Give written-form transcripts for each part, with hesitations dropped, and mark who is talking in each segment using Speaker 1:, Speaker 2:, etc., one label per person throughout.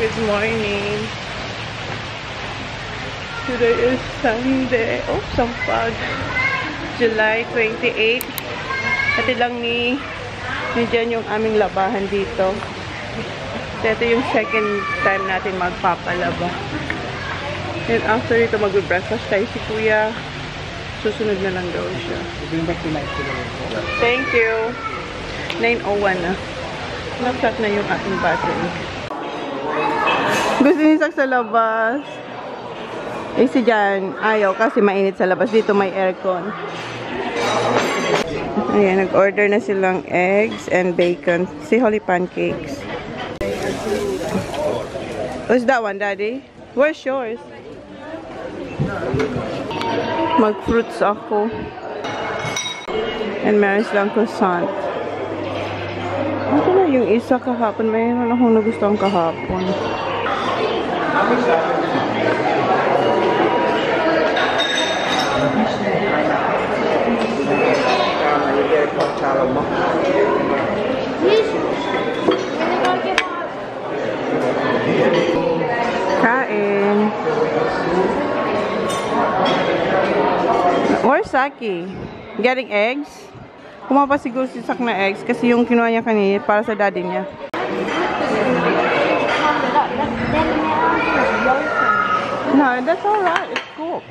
Speaker 1: Good morning. Today is Sunday. Oh, sampag. July 28. Ito lang ni Jen yung aming labahan dito. So, ito yung second time natin magpapalaba. And after ito mag-breakfast tayo si Kuya. Susunod na lang daw siya. Thank you. 9:01 na. Nag-shot na yung ating battery. Gusto ni Sak sa labas. Eh si Jan, ayaw kasi mainit sa labas. Dito may aircon. Ayan, nag-order na silang eggs and bacon. Si Holly pancakes. What's that one, Daddy? Where's yours? Mag-fruits ako. And meron silang croissant. Ito na yung isa kahapon. Mayroon akong nagustuhan kahapon. Kain. Where's Saki? Getting eggs? Kumapa siguro si Sak na eggs kasi yung kinuha niya kanina para sa daddy niya. No, that's alright. It's cool.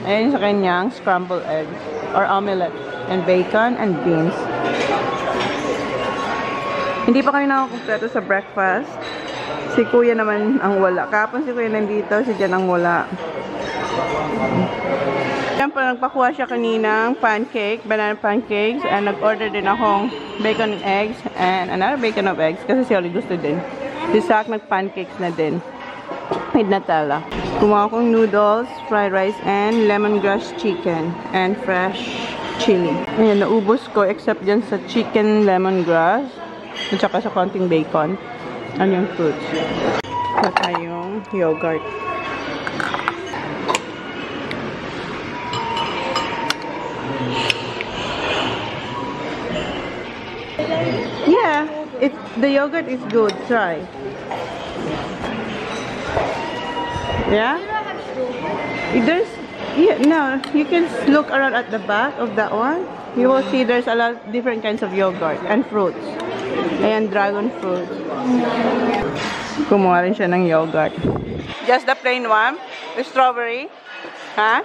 Speaker 1: Ayan sa kanyang scrambled eggs or omelette and bacon and beans. Hindi pa kami nakakumpleto sa breakfast. Si Kuya naman ang wala. Kahapon si Kuya nandito, si Jan ang wala. Yan pa, nagpakuha siya kaninang pancake, banana pancakes, and nag-order din akong bacon and eggs and another bacon of eggs kasi si Oli gusto din. Si Sak nag-pancakes na din. With Nutella. Kumuha akong noodles, fried rice, and lemongrass chicken and fresh chili. Ayan, naubos ko except dyan sa chicken lemongrass at saka sa konting bacon. Ano yung fruits? At tayong yogurt. Yeah, the yogurt is good. Try. Yeah? No, you can look around at the back of that one. You will see there's a lot of different kinds of yogurt and fruits. Ayan, dragon fruit. Kumuha rin siya ng yogurt. Just the plain one? The strawberry? Huh?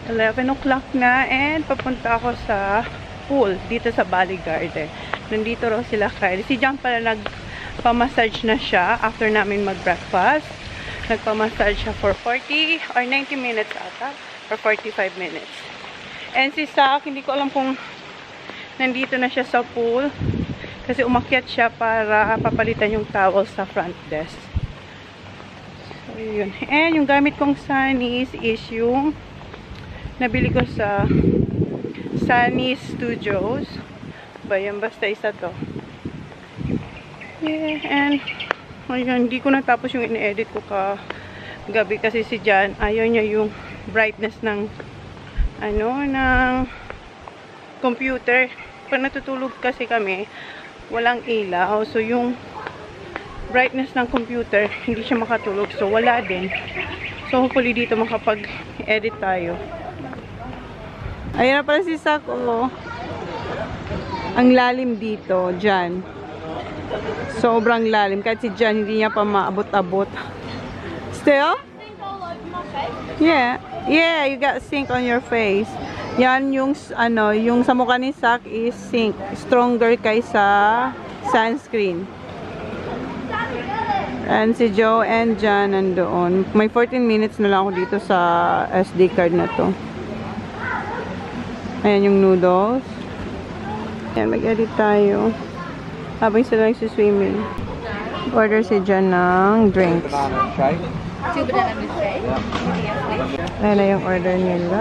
Speaker 1: 11 o'clock na and papunta ako sa pool dito sa Bali Garden. Nandito raw sila Kylie. Si Jan pala nagpa-massage na siya after namin mag-breakfast. Nagpa-massage siya for 40 or 90 minutes ata or 45 minutes. And si Sak, hindi ko alam kung nandito na siya sa pool kasi umakyat siya para papalitan yung towel sa front desk. So, yun. And yung gamit kong sunnies is yung nabili ko sa Sunny Studios. Bayan, basta isa to. Yeah, and ayun, hindi ko natapos yung in-edit ko kagabi kasi si Jan, ayaw niya yung brightness ng ng computer. Pag natutulog kasi kami, walang ilaw. So yung brightness ng computer, hindi siya makatulog. So wala din. So hopefully dito makapag-edit tayo. Ayan na pala si Sak, oh. Ang lalim dito, Jan. Sobrang lalim. Kahit si Jan, hindi niya pa maabot-abot. Still? Yeah. Yeah, you got sink on your face. Yan yung, yung sa mukha ni Sak is sink. Stronger kaysa sunscreen. And si Joe and Jan nandoon. May 14 minutes na lang ako dito sa SD card na to. Ayan yung noodles. Ayan, mag-edit tayo. Habang sila nagsiswimming. Order si Jan ng drinks.
Speaker 2: 2 banana milkshake.
Speaker 1: Ayan na yung order nila.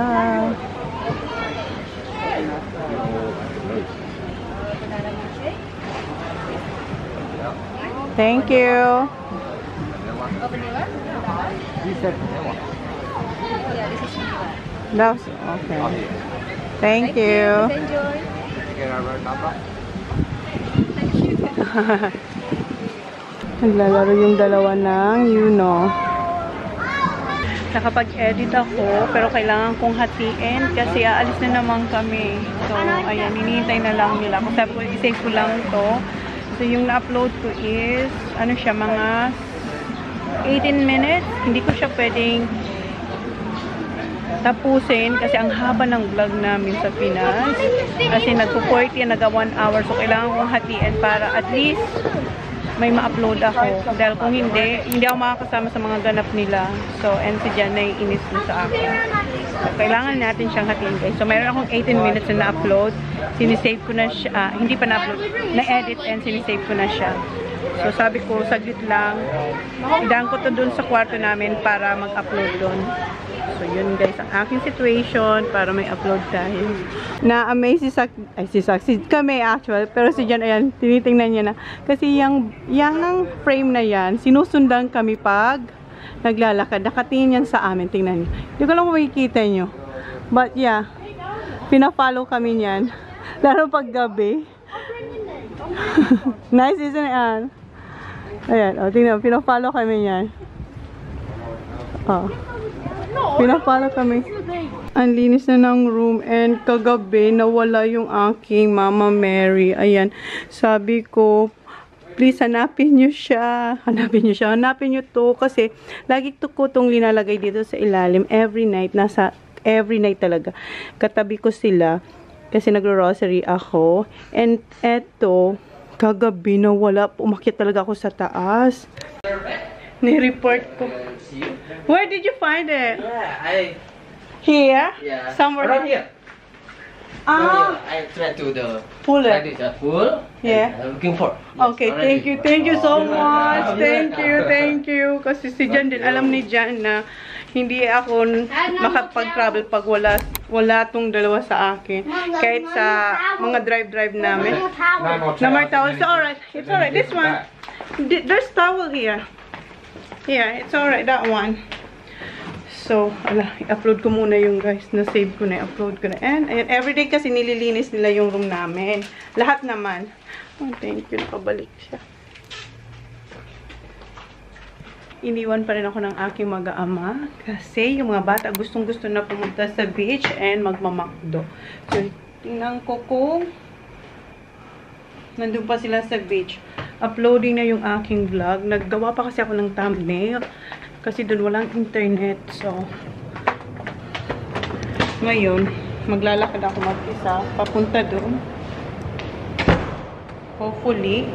Speaker 1: Thank you.
Speaker 2: Vanilla?
Speaker 3: You said vanilla.
Speaker 2: Yeah, this is vanilla.
Speaker 1: That's okay. Thank you.
Speaker 2: Enjoy.
Speaker 3: get our number?
Speaker 1: Naglalaro yung dalawa ng Uno. Nakapag-edit ako, pero kailangan kong hatiin kasi aalis na naman kami. So, ayan, hinihintay na lang nila. Kung sabi ko, i-save ko lang to. So, yung na-upload ko is, ano siya, mga 18 minutes. Hindi ko siya pwedeng tapusin kasi ang haba ng vlog namin sa Pinas. Kasi nagpo-40 yan, nag-1 hour. So, kailangan kong hatiin para at least may ma-upload ako. Dahil kung hindi ako makakasama sa mga ganap nila. So, and si Jan naiinis na sa akin. So, kailangan natin siyang hatiin, guys. So, meron akong 18 minutes na na-upload. Sinisave ko na siya. Hindi pa na-upload. Na-edit and sinisave ko na siya. So, sabi ko, saglit lang. Idaan ko to dun sa kwarto namin para mag-upload dun. So, yun guys, ang aking situation para may upload tayo. Na-amaze si kami actual, pero si Jan, ayan, tinitingnan niya na. Kasi yung frame na yan, sinusundan kami pag naglalakad. Nakatingin yan sa amin, tingnan niyo. Hindi ko lang kung makikita nyo. But yeah, pina-follow kami niyan. Lalo pag gabi. Nice, isn't it? Ayan, o, tingnan, pina-follow kami niyan. Oh. Pinapala kami. Ang linis na ng room and kagabi nawala yung aking Mama Mary. Ayan. Sabi ko, please hanapin nyo siya. Hanapin nyo to kasi lagi ko itong linalagay dito sa ilalim. Every night talaga. Katabi ko sila kasi nagro-rosary ako. And eto, kagabi nawala. Umakyat talaga ako sa taas. Ni-report ko. Where did you find it? Here?
Speaker 2: Yeah.
Speaker 1: Somewhere
Speaker 2: around here.
Speaker 1: Ah.
Speaker 2: I tried to the
Speaker 1: Pull it.
Speaker 2: pull.
Speaker 1: Yeah.
Speaker 2: I'm looking for.
Speaker 1: Okay, thank you so much. Thank you. Kasi si Jan din, alam ni Jan na hindi ako makapag-travel pag wala tong dalawa sa akin. Kahit sa mga drive namin. No more towels. It's alright. This one. There's towel here. Yeah, it's alright, that one. So, i-upload ko muna yung guys. Na-save ko na, i-upload ko na. And, ayan, everyday kasi nililinis nila yung room namin. Lahat naman. Oh, thank you. Nakabalik siya. Iniwan pa rin ako ng aking mag-aama. Kasi yung mga bata gustong-gusto na pumunta sa beach and magmamakdo. So, tingnan ko kung nandun pa sila sa beach. Uploading na yung aking vlog. Naggawa pa kasi ako ng thumbnail. Kasi doon walang internet. So, ngayon, maglalakad ako mag-isa. Papunta doon. Hopefully,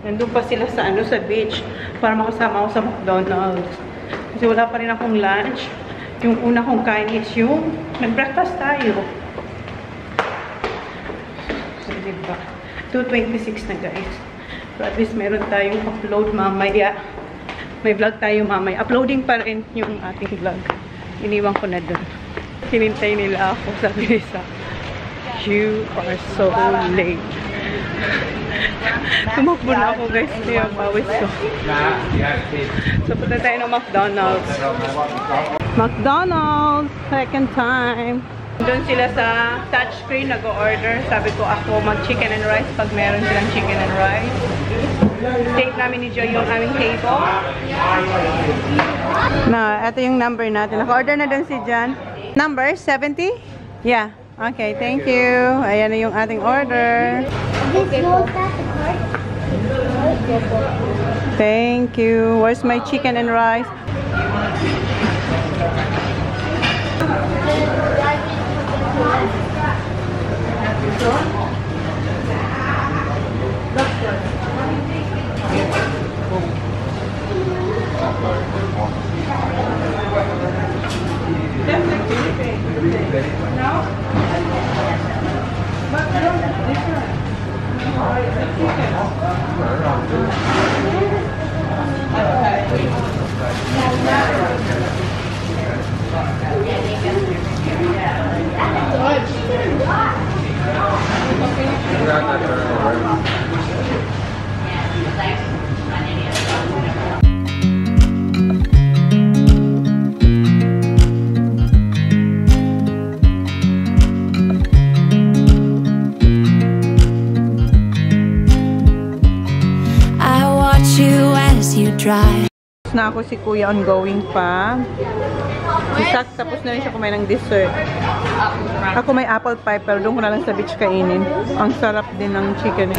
Speaker 1: nandun pa sila sa sa beach. Para makasama ako sa McDonald's. Kasi wala pa rin akong lunch. Yung una kong kain is yung nag-breakfast tayo. So, diba? 2:26 na guys. So at least meron tayong upload mamaya. May vlog tayo mamaya. Uploading pa rin yung ating vlog. Iniwan ko na dun. Hinintay nila ako. Sabi nila, you are so late. Tumakbo na ako guys. Kaya bawis ko. So punta tayo ng McDonald's. McDonald's! Second time. Doon sila sa touchscreen nag-order. Sabi ko ako mag-chicken and rice pag meron silang chicken and rice. Take namin ni Joy yung aming table. Na, ito yung number natin. Naka-order na doon si Jan. Number 70? Yeah. Okay, thank you. Ayan na yung ating order. Thank you. Where's my chicken and rice?
Speaker 4: dry.
Speaker 1: Tapos na ako si Kuya ongoing pa. Si Sak, tapos na rin siya kumain ng dessert. Ako may apple pie, pero doon ko na lang sa beach kainin. Ang sarap din ng chicken.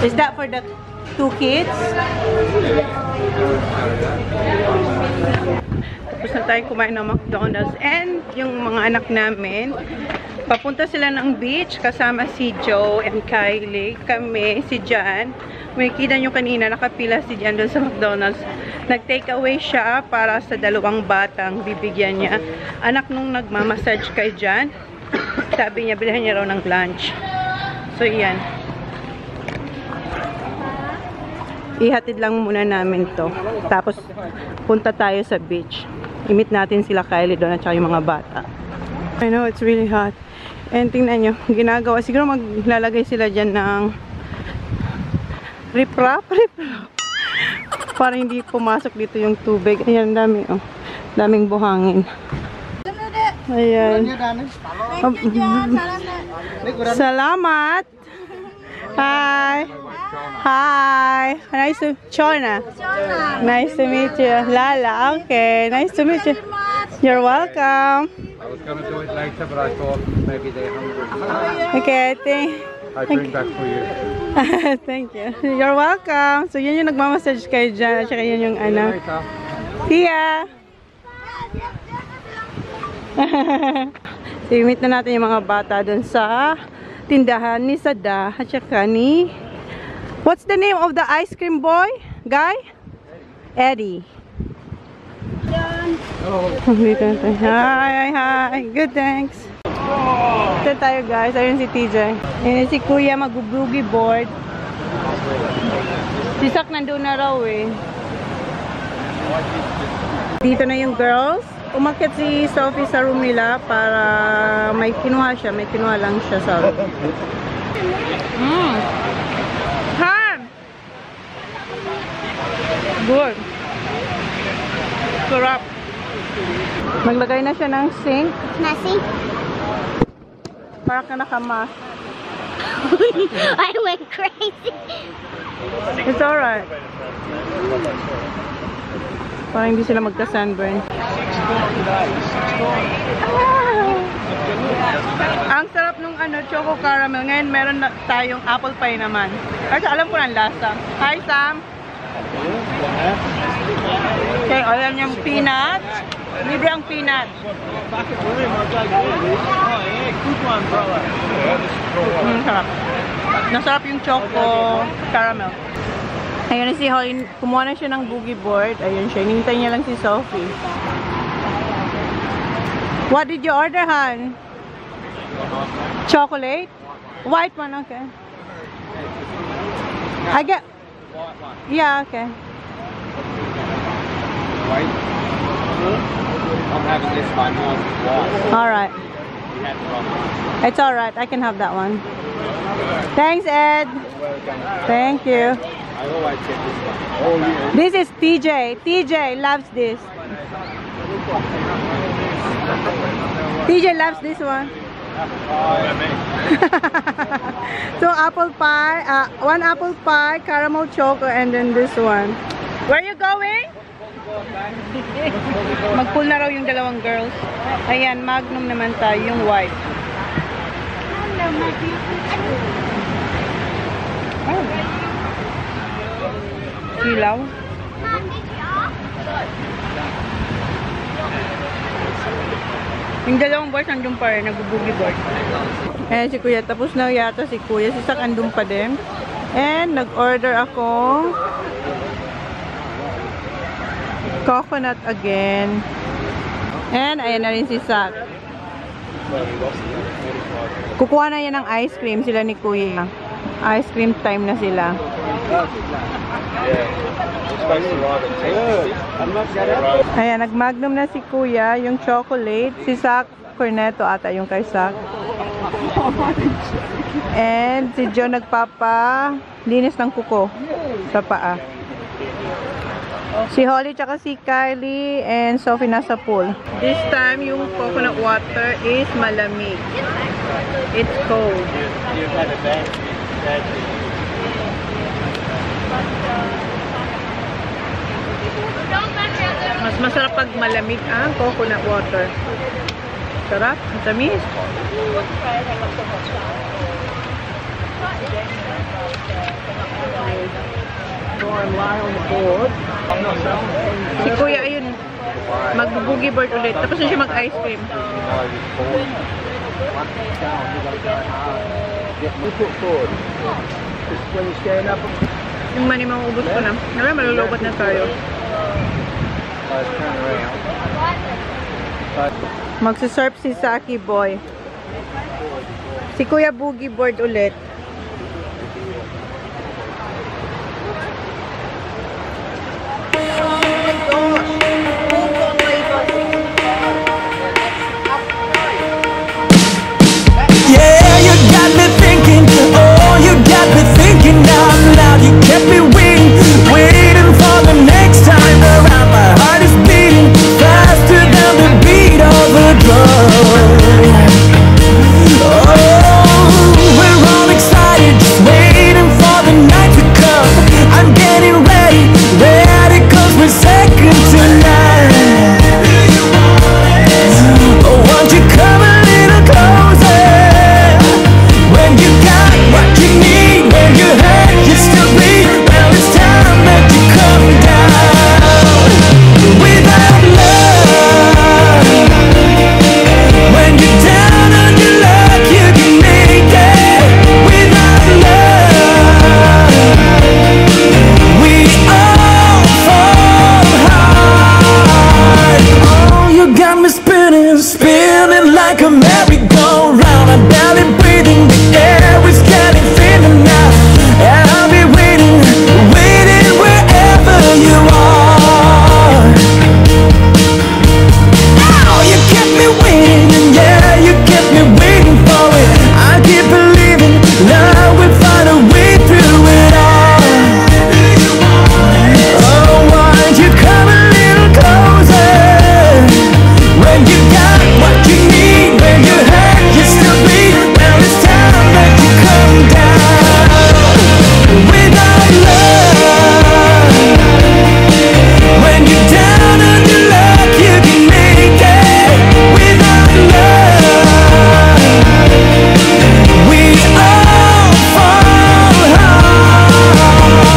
Speaker 1: Is that for the 2 kids? Tapos na tayo kumain ng McDonald's and yung mga anak namin papunta sila ng beach kasama si Joe and Kylie. Kami, si Jan, may kita nyo kanina nakapila si Jan doon sa McDonald's. Nag-take away siya para sa 2 batang bibigyan niya. Anak nung nagmamassage kay Jan, sabi niya bilhan niya raw ng lunch. So yan, ihatid lang muna namin to. Tapos, punta tayo sa beach. I-meet natin sila Kylie doon at saka yung mga bata. I know, it's really hot. And tingnan nyo, ginagawa. Siguro maglalagay sila dyan ng riprap. Para hindi pumasok dito yung tubig. Ayan, dami, oh. Daming buhangin. Ayan. Salamat! Hi! Hi! Nice to Chona. Nice to meet you. Lala, okay. Nice to meet you. You're welcome.
Speaker 3: I was going to do it later, but I thought maybe they're hungry.
Speaker 1: Okay,
Speaker 3: I bring back for you.
Speaker 1: thank you. You're welcome. So, yun yung nagmamassage kayo dyan. At saka yun yung ano.
Speaker 3: Later.
Speaker 1: Tia! So, meet na natin yung mga bata dun sa tindahan ni Sada at saka ni... What's the name of the ice cream boy? Guy? Eddie. Dito na tayo. Hi. Good, thanks. Dito tayo guys. Ayun si TJ. Ayun si Kuya mag-boogie board. Si Sak nandun na raw eh. Dito na yung girls. Umakyat si Sophie sa room nila para may kinuha siya. May kinuha lang siya sa room. Good. Sarap. Maglagay na siya ng sink.
Speaker 5: Messy?
Speaker 1: Para ka nakamas.
Speaker 5: I went crazy.
Speaker 1: It's alright. Para hindi sila magka-sunburn. Ang sarap nung choco caramel. Ngayon meron na tayong apple pie naman. Kasi alam ko na ang lasa. Hi Sam! Okay, alam niyo yung peanut. Libre ang peanut. Sarap. Nasarap yung choco caramel. Ayun na si Holly. Kumuha na siya ng boogie board. Ayun siya. Hinintay niya lang si Sophie. What did you order, Han? Chocolate? White one, okay. I get... Yeah, okay.
Speaker 3: Wait. I'm having this one.
Speaker 1: Alright. It's alright. I can have that one. Thanks, Ed. Thank you.
Speaker 3: I always get this one.
Speaker 1: This is TJ. TJ loves this. TJ loves this one. So apple pie, 1 apple pie, caramel choco, and then this one. Where are you going? Mag-pull na raw yung 2 girls. Ayan, Magnum naman tayo, yung white. Ilaw. Yung 2 boys andun pa rin, nag-boogie board. Ayan si Kuya, tapos na yata si Kuya. Si Sak andun pa din. And nag-order ako coconut again. And ayan na rin si Sak. Kukuha na yan ng ice cream sila ni Kuya. Ice cream time na sila. Ayan, nag-magnum na si Kuya, yung chocolate. Si Sak, cornetto ata yung kay Sak. And si Joe nagpapa linis ng kuko sa paa. Si Holly tsaka si Kylie and Sophie nasa pool. This time, yung coconut water is malamig. It's cold. Mas masarap pag malamig ang coconut water. Sarap, ang tamis. Si Kuya ayun, mag-boogie board ulit. Tapos na siya mag-ice cream. Yung mani mauubos ko na. Naman, malulobot na tayo. Magsasurf si Saki Boy. Si Kuya boogie board ulit.
Speaker 4: Yeah, you got me thinking. Oh, you got me thinking out loud. You kept me waiting, waiting for the next time around. My heart is beating faster than the beat of a drum. Oh, we're all excited, just waiting for the night to come. I'm getting ready, ready 'cause we're second to none. Oh, won't you come a little closer? When you got what you need, when you hurt, you still bleed. Well, it's time that you come down. Without love, when you're down on your luck, you can make it. Without love, we all fall hard. Oh, you got me spinning, spinning like a merry-go-round. I'm barely breathing, the air is getting thinner now. And I'll be waiting, waiting wherever you are. Oh, you kept me waiting, and yeah, you kept me waiting for it. I keep believing, love will find a way through it all. Oh, why'd you come a little closer? When you got what you need, when you hurt, you still bleed. Well, it's time that you come down. Without love, when you're down on your luck, you can make it. Without love, we all fall hard.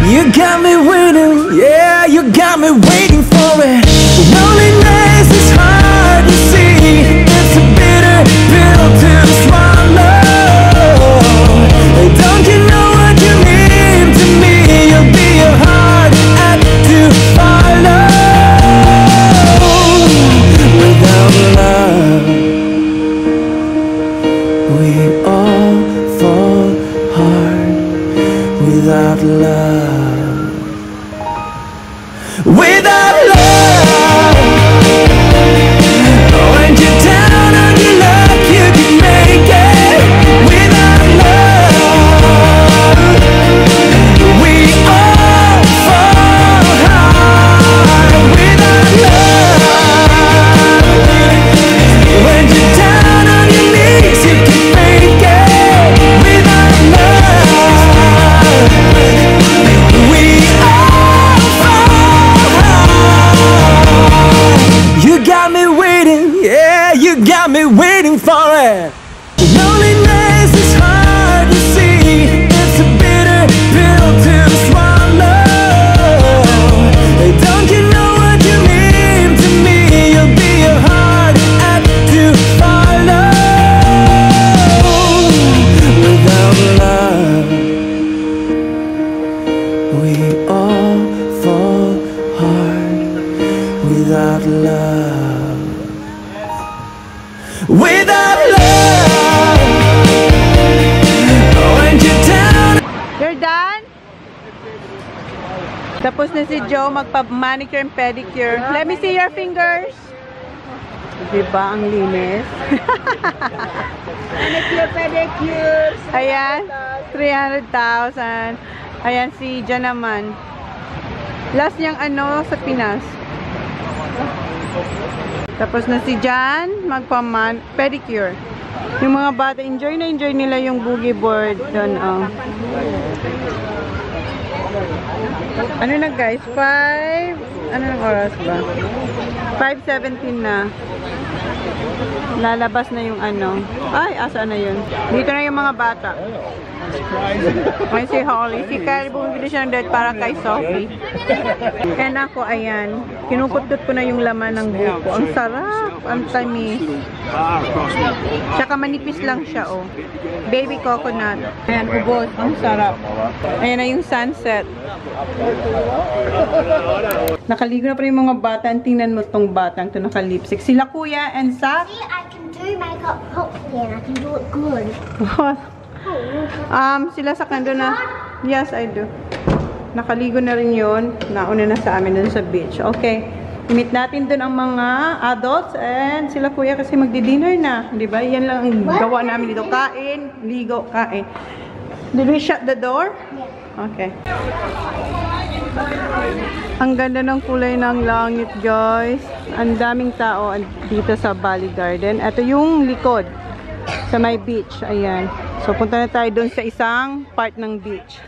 Speaker 4: You got me waiting, yeah, you got me waiting for it. Loneliness is hard to see, it's a bitter pill to swallow. Don't you know what you mean to me? You'll be a hard act to follow. Without love, we all fall hard. Without love, without love, when you're down on your luck, you can make it. Without love, we all fall hard. Without love, when you're down on your knees, you can make it. Without love, we all fall hard. You got me waiting, yeah, you got me waiting for it. Loneliness is hard to see, it's a bitter pill to swallow. Don't you know what you mean to me? You'll be a hard act to follow. Without love, we all fall hard. Without love, without love, when you're down.
Speaker 1: You're done? Tapos na si Joe magpa-manicure and pedicure. Let me see your fingers. Diba ang linis?
Speaker 2: Manicure, pedicure.
Speaker 1: Ayan, 300,000. Ayan si Jan naman. Last niyang ano sa Pinas. Tapos na si Jan, magpaman, pedicure. Yung mga bata, enjoy na enjoy nila yung boogie board doon. Oh. Ano na guys? 5, ano na oras ba? 5:17 na. Lalabas na yung ano. Ay, asa na yun? Dito na yung mga bata. May si Holly. Si Kyle, bumibili siya ng date para kay Sophie. And ako, ayan. Kinukut-kut ko na yung laman ng buko. Ang sarap. Ang tamis. Tsaka manipis lang siya, oh. Baby coconut. Ayan, ubos. Ang sarap. Ayan na yung sunset. Nakaligo na pa yung mga bata. Tingnan mo tong batang to naka-lipstick. Sila kuya and Sak.
Speaker 5: See, I can do makeup properly and I can do it good.
Speaker 1: Sila sa kando na. Yes, I do. Nakaligo na rin yun. Nauna na sa amin dun sa beach. Okay. Meet natin dun ang mga adults and sila kuya kasi magdi-dinner na. Diba? Yan lang ang gawa namin dito. Kain, ligo, kain. Did we shut the door?
Speaker 5: Yeah.
Speaker 1: Okay. Ang ganda ng kulay ng langit, guys. Ang daming tao dito sa Bali Garden. Ito yung likod sa may beach. Ayan. So, punta na tayo dun sa isang part ng beach.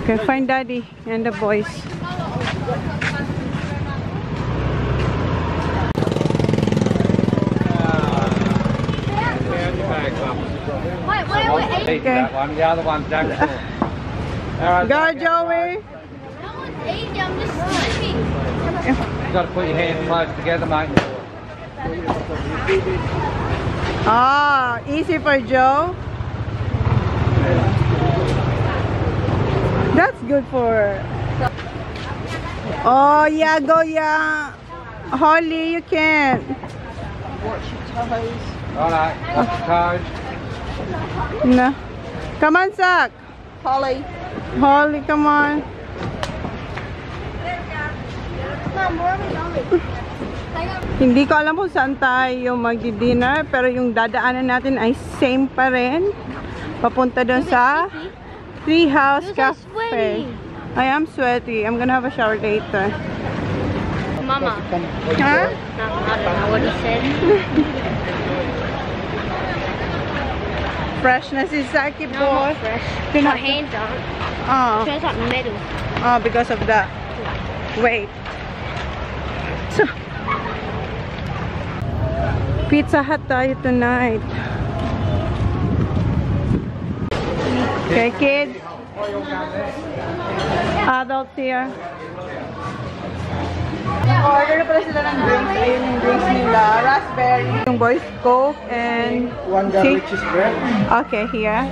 Speaker 1: Okay, find Daddy and the boys.
Speaker 5: Wait.
Speaker 3: Eat that one. The other one's Jack's.
Speaker 1: Go, Joey!
Speaker 5: No one's eating, I'm just sleeping.
Speaker 3: You've got to put your hands close together, mate.
Speaker 1: Ah, easy for Joe. That's good for. Oh yeah, go yeah. Holly, you can.
Speaker 3: Alright, watch your toes.
Speaker 1: No. Come on, Sak.
Speaker 2: Holly.
Speaker 1: Holly, come on.
Speaker 5: Mom, where are we going?
Speaker 1: Hindi ko alam kung saan tayo magdi-dinner, pero yung dadaanan natin ay same pa rin. Papunta doon sa Treehouse Cafe. I am sweaty. I'm gonna have a shower later.
Speaker 5: Mama.
Speaker 1: Huh?
Speaker 5: I don't know what he said.
Speaker 1: Fresh na si Saki,
Speaker 5: No,
Speaker 1: boy.
Speaker 5: not fresh.
Speaker 1: You're
Speaker 5: My
Speaker 1: not-
Speaker 5: hands aren't.
Speaker 1: Oh.
Speaker 5: It feels like metal.
Speaker 1: Oh, because of that. Wait. So, Pizza Hut tayo tonight. Okay, kids. Adults here. Order na pala sila ng drinks. Ayun yung drinks nila. Raspberry. Yung boys, Coke and...
Speaker 3: One garlic cheese bread.
Speaker 1: Okay, here.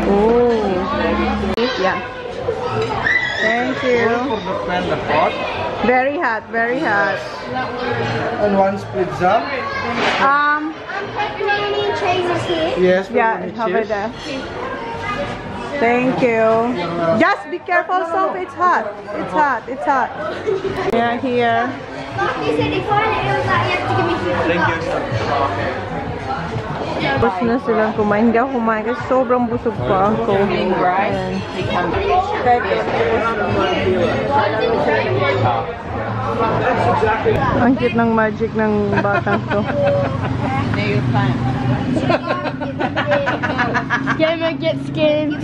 Speaker 1: Oh. Yeah. Thank you.
Speaker 3: Put the pan the pot.
Speaker 1: Very hot, very hot.
Speaker 3: And one split jam.
Speaker 5: Pepperoni and cheese is here.
Speaker 3: Yes,
Speaker 1: Yeah, over there. Thank you. Just be careful, Sophie. It's hot. It's hot. It's hot. Yeah, here.
Speaker 5: He said if I it was like you have to give me $50. Thank you.
Speaker 1: Tapos na silang kumain. Hindi ako kumain kasi sobrang busog pa ako. Ayan. Ang cute ng magic ng batang to.
Speaker 5: Gamer gets skin.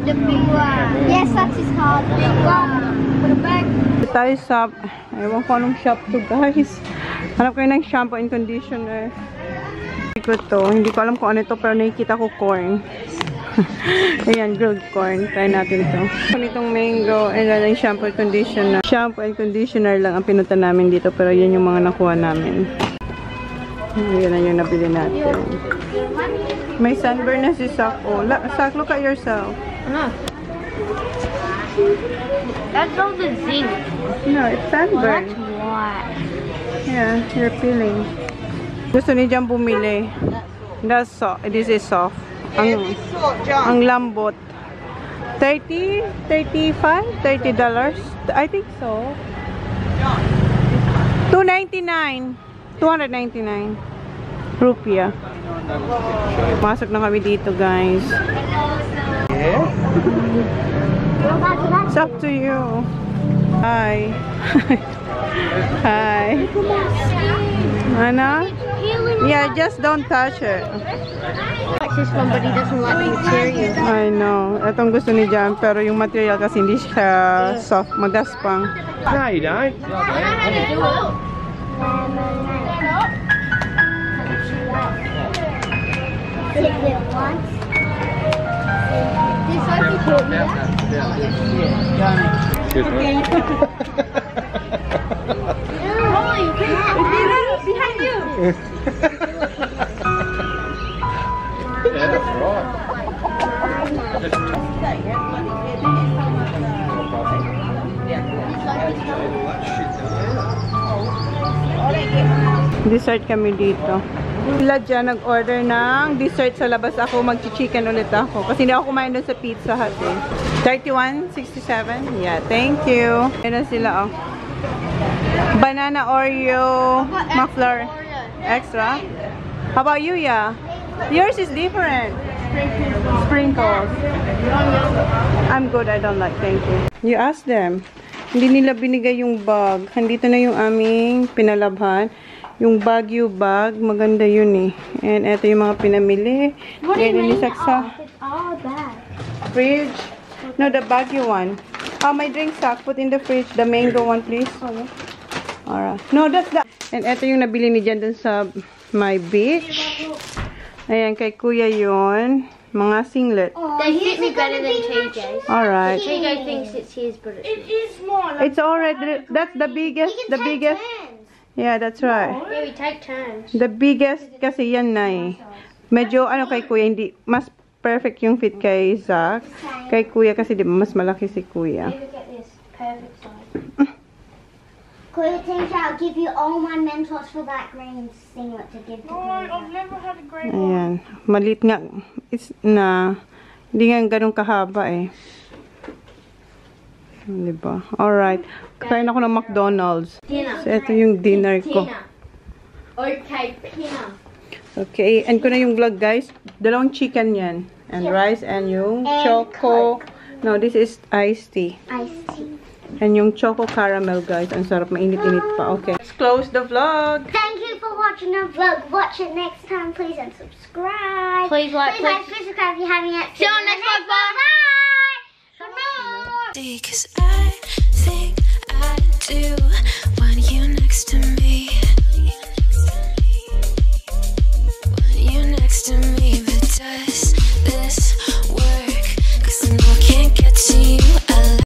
Speaker 5: The big one. Yes, that's his card. Big one. Put it back.
Speaker 1: Dito tayo sa, ewan ko anong shop to, guys. Hanap kayo ng shampoo and conditioner. Hindi ko alam kung ano ito, pero nakikita ko corn. Ayan, grilled corn. Try natin ito. Itong mango, and then yung shampoo and conditioner. Shampoo and conditioner lang ang pinunta namin dito, pero yan yung mga nakuha namin. Yan na yung nabili natin. May sunburn na si Sak. Oh, Sak, look at yourself.
Speaker 5: That's all the zinc.
Speaker 1: No, it's sunburn.
Speaker 5: White.
Speaker 1: Yeah, you're peeling. Gusto ni Jam bumili. That's soft. This is soft. Ang lambot. 30, 35, $30. I think so. 299. 299 rupiah. Pasok na kami dito, guys. It's up to you. Hi. Hi. Ano? Yeah, just don't touch it.
Speaker 5: This one, but he doesn't like the material.
Speaker 1: I know. Itong gusto ni Jan, pero yung material kasi hindi siya soft, magaspang.
Speaker 3: No, you don't.
Speaker 5: Sit with once. This one is your behind you.
Speaker 3: Yeah, that's right.
Speaker 1: Dessert kami dito. Sila dyan nag-order ng dessert sa labas. Ako mag-chicken ulit ako. Kasi hindi ako kumain doon sa Pizza Hut eh. 31.67? Yeah, thank you. Ayan na sila oh. Banana Oreo muffler. Extra? How about you, yeah? Yours is different. Sprinkles. I'm good. I don't like. Thank you. You ask them. Hindi nila binigay yung bag. Handito na yung aming pinalabhan. Yung Baguio bag. Maganda yun eh. And eto yung mga pinamili. Ganyan ni Saksa.
Speaker 5: It's all bad.
Speaker 1: Fridge. No, the Baguio one. Oh, my drink stock. Put in the fridge. The mango one, please. Alright. No, that's that. And eto yung nabili ni Jan dun sa my beach. Ayan, kay Kuya yun. Mga singlet.
Speaker 5: They fit me better than TJ's.
Speaker 1: Alright.
Speaker 5: TJ thinks it's his, but it's
Speaker 1: It's alright. That's the biggest. The biggest. Yeah, that's right.
Speaker 5: Yeah, we take turns.
Speaker 1: The biggest kasi yan na eh. Medyo ano kay Kuya, hindi. Mas perfect yung fit kay Zach. Kay Kuya kasi di ba mas malaki si Kuya.
Speaker 5: Look at this. Perfect size. Kuya thinks I'll give you all my Mentos for that green singlet to give to Kuya. I've never had a green
Speaker 1: Ayan. Malit nga. It's na. Hindi nga ganun kahaba eh. Diba? Alright. Kain ako ng McDonald's.
Speaker 5: Dinner.
Speaker 1: So, ito yung dinner ko.
Speaker 5: Okay, pinner.
Speaker 1: Okay. End ko na yung vlog, guys. Dalawang chicken yan. And rice and yung choco. No, this is iced tea.
Speaker 5: Iced tea.
Speaker 1: And yung choco caramel, guys. Ang sarap. Mainit-init pa. Okay. Let's close the vlog.
Speaker 5: Thank you for watching our vlog. Watch it next time, please, and subscribe. Please like, please subscribe if you haven't yet. See you on next vlog. Bye.
Speaker 4: Cause I think I do want you next to me. Want you next to me, but does